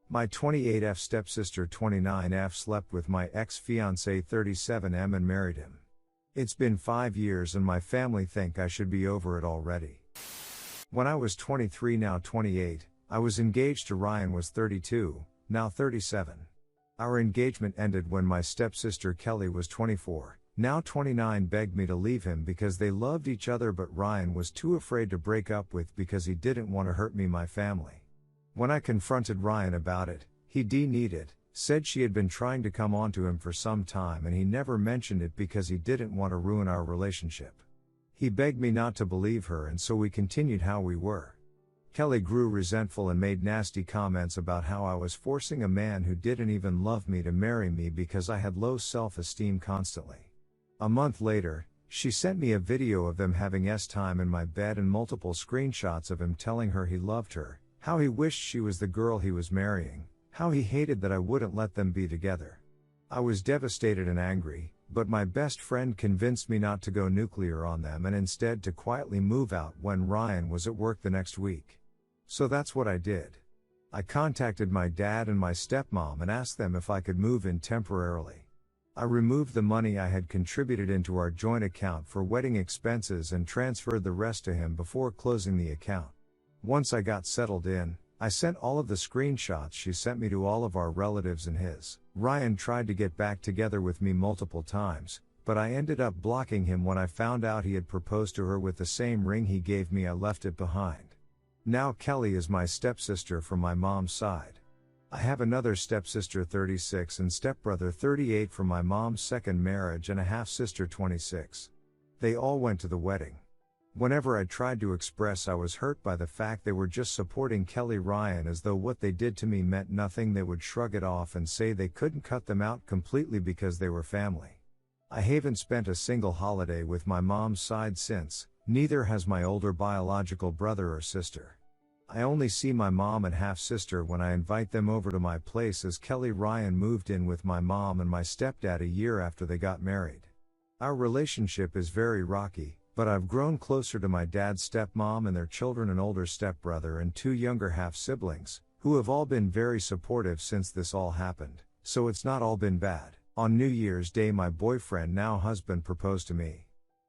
My 28F stepsister 29F slept with my ex-fiancé 37M and married him. It's been 5 years and my family think I should be over it already. When I was 23, now 28, I was engaged to Ryan, was 32, now 37. Our engagement ended when my stepsister Kelly was 24, now 29, begged me to leave him because they loved each other, but Ryan was too afraid to break up with because he didn't want to hurt me, my family. When I confronted Ryan about it, he denied it, said she had been trying to come on to him for some time and he never mentioned it because he didn't want to ruin our relationship. He begged me not to believe her, and so we continued how we were. Kelly grew resentful and made nasty comments about how I was forcing a man who didn't even love me to marry me because I had low self-esteem constantly. A month later, she sent me a video of them having time in my bed and multiple screenshots of him telling her he loved her, how he wished she was the girl he was marrying, how he hated that I wouldn't let them be together. I was devastated and angry, but my best friend convinced me not to go nuclear on them and instead to quietly move out when Ryan was at work the next week. So that's what I did. I contacted my dad and my stepmom and asked them if I could move in temporarily. I removed the money I had contributed into our joint account for wedding expenses and transferred the rest to him before closing the account. Once I got settled in, I sent all of the screenshots she sent me to all of our relatives and his. Ryan tried to get back together with me multiple times, but I ended up blocking him when I found out he had proposed to her with the same ring he gave me. I left it behind. Now Kelly is my stepsister from my mom's side. I have another stepsister 36 and stepbrother 38 from my mom's second marriage and a half-sister 26. They all went to the wedding. Whenever I tried to express I was hurt by the fact they were just supporting Kelly Ryan as though what they did to me meant nothing, they would shrug it off and say they couldn't cut them out completely because they were family. I haven't spent a single holiday with my mom's side since, neither has my older biological brother or sister. I only see my mom and half-sister when I invite them over to my place, as Kelly Ryan moved in with my mom and my stepdad a year after they got married. Our relationship is very rocky, but I've grown closer to my dad's stepmom and their children, an older stepbrother and 2 younger half-siblings, who have all been very supportive since this all happened, so it's not all been bad. On New Year's Day my boyfriend, now husband, proposed to me.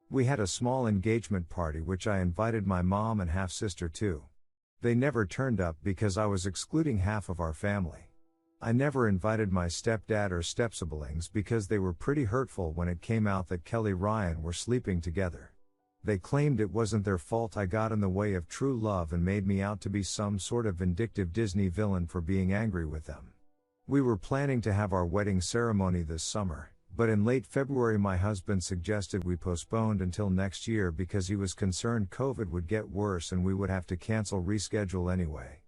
We had a small engagement party which I invited my mom and half-sister to. They never turned up because I was excluding half of our family. I never invited my stepdad or stepsiblings because they were pretty hurtful when it came out that Kelly Ryan were sleeping together. They claimed it wasn't their fault I got in the way of true love and made me out to be some sort of vindictive Disney villain for being angry with them. We were planning to have our wedding ceremony this summer, but in late February my husband suggested we postponed until next year because he was concerned COVID would get worse and we would have to reschedule anyway.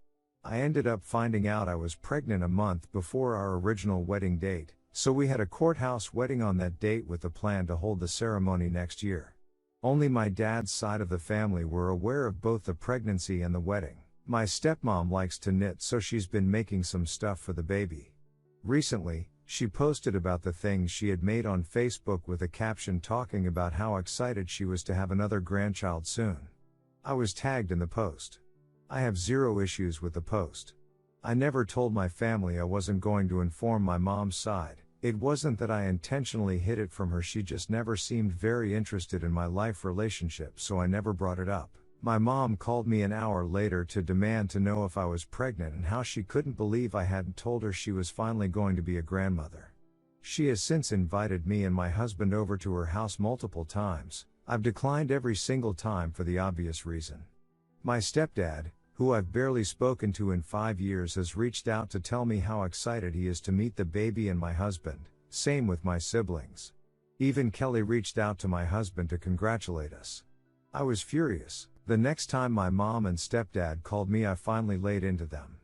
I ended up finding out I was pregnant a month before our original wedding date, so we had a courthouse wedding on that date with the plan to hold the ceremony next year. Only my dad's side of the family were aware of both the pregnancy and the wedding. My stepmom likes to knit, so she's been making some stuff for the baby. Recently, she posted about the things she had made on Facebook with a caption talking about how excited she was to have another grandchild soon. I was tagged in the post. I have zero issues with the post. I never told my family I wasn't going to inform my mom's side. It wasn't that I intentionally hid it from her, she just never seemed very interested in my life relationship, so I never brought it up. My mom called me an hour later to demand to know if I was pregnant and how she couldn't believe I hadn't told her she was finally going to be a grandmother. She has since invited me and my husband over to her house multiple times. I've declined every single time for the obvious reason. My stepdad, who I've barely spoken to in 5 years, has reached out to tell me how excited he is to meet the baby and my husband, same with my siblings. Even Kelly reached out to my husband to congratulate us. I was furious. The next time my mom and stepdad called me, I finally laid into them.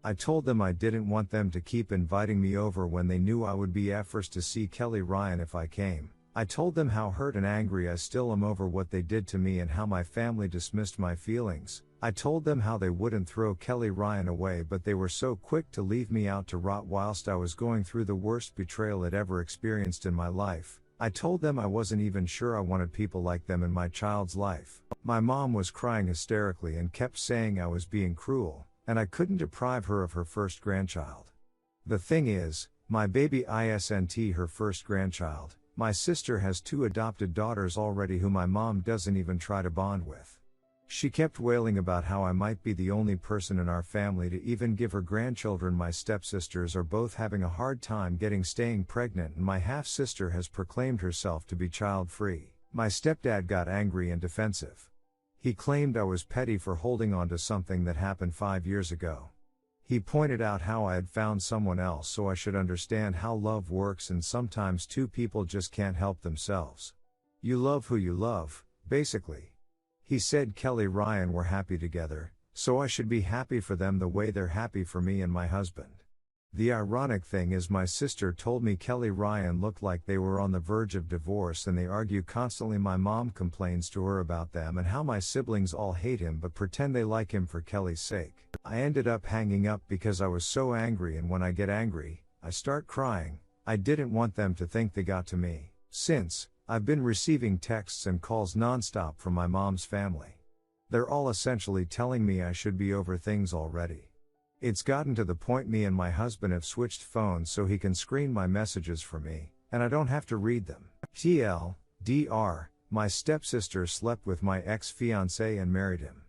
I told them I didn't want them to keep inviting me over when they knew I would be first to see Kelly Ryan if I came. I told them how hurt and angry I still am over what they did to me and how my family dismissed my feelings. I told them how they wouldn't throw Kelly Ryan away, but they were so quick to leave me out to rot whilst I was going through the worst betrayal I'd ever experienced in my life. I told them I wasn't even sure I wanted people like them in my child's life. My mom was crying hysterically and kept saying I was being cruel, and I couldn't deprive her of her first grandchild. The thing is, my baby isn't her first grandchild. My sister has 2 adopted daughters already who my mom doesn't even try to bond with. She kept wailing about how I might be the only person in our family to even give her grandchildren. My stepsisters are both having a hard time staying pregnant, and my half-sister has proclaimed herself to be child-free. My stepdad got angry and defensive. He claimed I was petty for holding on to something that happened 5 years ago. He pointed out how I had found someone else, so I should understand how love works, and sometimes 2 people just can't help themselves. You love who you love, basically. He said Kelly Ryan were happy together, so I should be happy for them the way they're happy for me and my husband. The ironic thing is my sister told me Kelly Ryan looked like they were on the verge of divorce and they argue constantly. My mom complains to her about them and how my siblings all hate him but pretend they like him for Kelly's sake. I ended up hanging up because I was so angry, and when I get angry, I start crying. I didn't want them to think they got to me. Since, I've been receiving texts and calls nonstop from my mom's family. They're all essentially telling me I should be over things already. It's gotten to the point me and my husband have switched phones so he can screen my messages for me, and I don't have to read them. TLDR, my stepsister slept with my ex-fiancé and married him.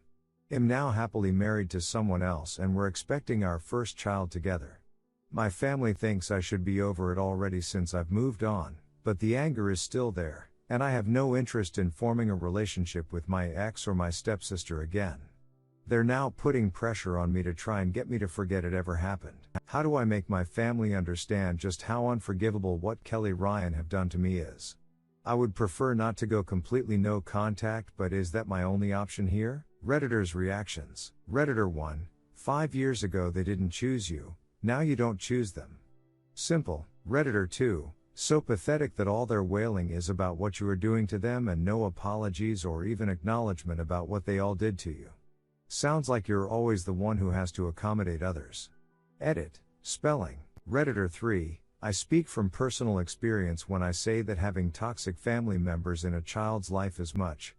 I'm now happily married to someone else and we're expecting our first child together. My family thinks I should be over it already since I've moved on, but the anger is still there, and I have no interest in forming a relationship with my ex or my stepsister again. They're now putting pressure on me to try and get me to forget it ever happened. How do I make my family understand just how unforgivable what Kelly Ryan have done to me is? I would prefer not to go completely no contact, but is that my only option here? Redditors' reactions. Redditor 1, 5 years ago they didn't choose you, now you don't choose them. Simple. Redditor 2, so pathetic that all their wailing is about what you are doing to them and no apologies or even acknowledgement about what they all did to you. Sounds like you're always the one who has to accommodate others. Edit. Spelling. Redditor 3, I speak from personal experience when I say that having toxic family members in a child's life is much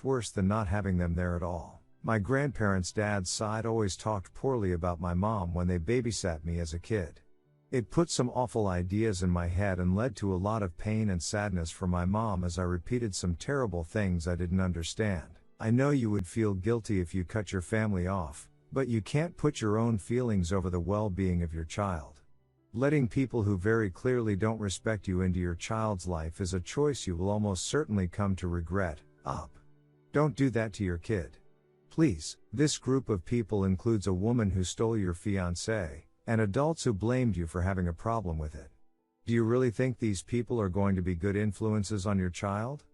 worse than not having them there at all. My grandparents' dad's side always talked poorly about my mom when they babysat me as a kid. It put some awful ideas in my head and led to a lot of pain and sadness for my mom as I repeated some terrible things I didn't understand. I know you would feel guilty if you cut your family off, but you can't put your own feelings over the well-being of your child. Letting people who very clearly don't respect you into your child's life is a choice you will almost certainly come to regret. Don't do that to your kid. Please. This group of people includes a woman who stole your fiancé, and adults who blamed you for having a problem with it. Do you really think these people are going to be good influences on your child?